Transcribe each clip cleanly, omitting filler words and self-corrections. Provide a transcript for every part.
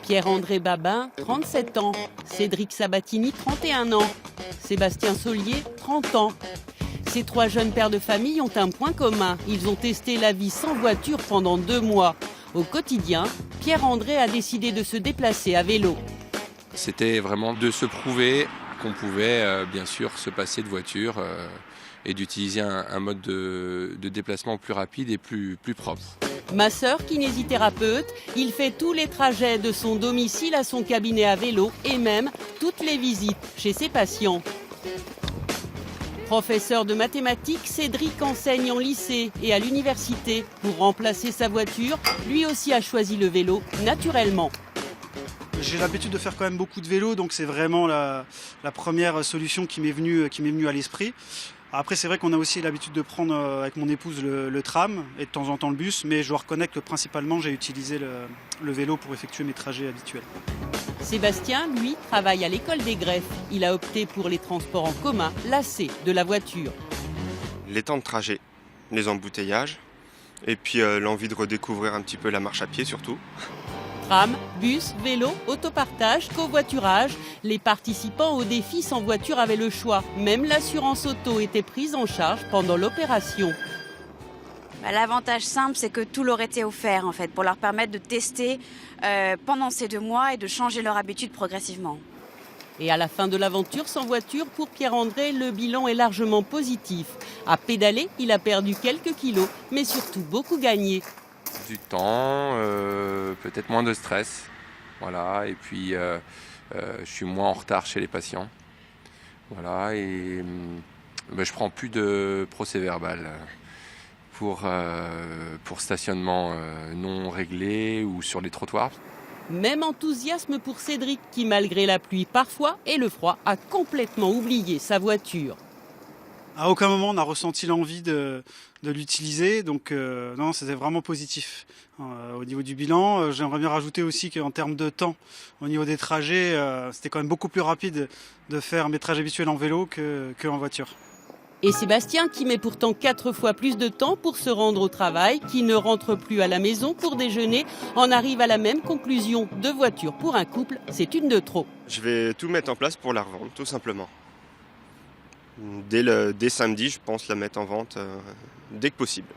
Pierre-André Babin, 37 ans. Cédric Sabatini, 31 ans. Sébastien Saulier, 30 ans. Ces trois jeunes pères de famille ont un point commun. Ils ont testé la vie sans voiture pendant 2 mois. Au quotidien, Pierre-André a décidé de se déplacer à vélo. C'était vraiment de se prouver qu'on pouvait bien sûr se passer de voiture et d'utiliser un mode de déplacement plus rapide et plus propre. Masseur kinésithérapeute, il fait tous les trajets de son domicile à son cabinet à vélo et même toutes les visites chez ses patients. Professeur de mathématiques, Cédric enseigne en lycée et à l'université. Pour remplacer sa voiture, lui aussi a choisi le vélo naturellement. J'ai l'habitude de faire quand même beaucoup de vélo, donc c'est vraiment la première solution qui m'est venue à l'esprit. Après, c'est vrai qu'on a aussi l'habitude de prendre avec mon épouse le tram et de temps en temps le bus, mais je dois reconnaître que principalement j'ai utilisé le vélo pour effectuer mes trajets habituels. Sébastien, lui, travaille à l'école des greffes. Il a opté pour les transports en commun, lassé de la voiture. Les temps de trajet, les embouteillages, et puis l'envie de redécouvrir un petit peu la marche à pied surtout. Tram, bus, vélo, autopartage, covoiturage. Les participants au défi sans voiture avaient le choix. Même l'assurance auto était prise en charge pendant l'opération. L'avantage simple, c'est que tout leur était offert en fait, pour leur permettre de tester pendant ces 2 mois et de changer leur habitude progressivement. Et à la fin de l'aventure sans voiture, pour Pierre-André, le bilan est largement positif. À pédaler, il a perdu quelques kilos, mais surtout beaucoup gagné. Du temps, peut-être moins de stress, voilà, et puis je suis moins en retard chez les patients, voilà, et je prends plus de procès-verbal pour stationnement non réglé ou sur les trottoirs. Même enthousiasme pour Cédric qui, malgré la pluie parfois et le froid, a complètement oublié sa voiture. À aucun moment on a ressenti l'envie de l'utiliser, donc non, c'était vraiment positif. Au niveau du bilan, j'aimerais bien rajouter aussi qu'en termes de temps, au niveau des trajets, c'était quand même beaucoup plus rapide de faire mes trajets habituels en vélo qu'en voiture. Et Sébastien, qui met pourtant 4 fois plus de temps pour se rendre au travail, qui ne rentre plus à la maison pour déjeuner, en arrive à la même conclusion. 2 voitures pour un couple, c'est une de trop. Je vais tout mettre en place pour la revendre, tout simplement. Dès samedi, je pense la mettre en vente dès que possible.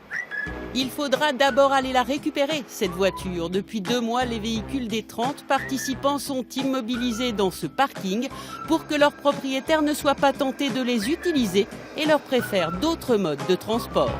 Il faudra d'abord aller la récupérer, cette voiture. Depuis 2 mois, les véhicules des 30 participants sont immobilisés dans ce parking pour que leurs propriétaires ne soient pas tentés de les utiliser et leur préfèrent d'autres modes de transport.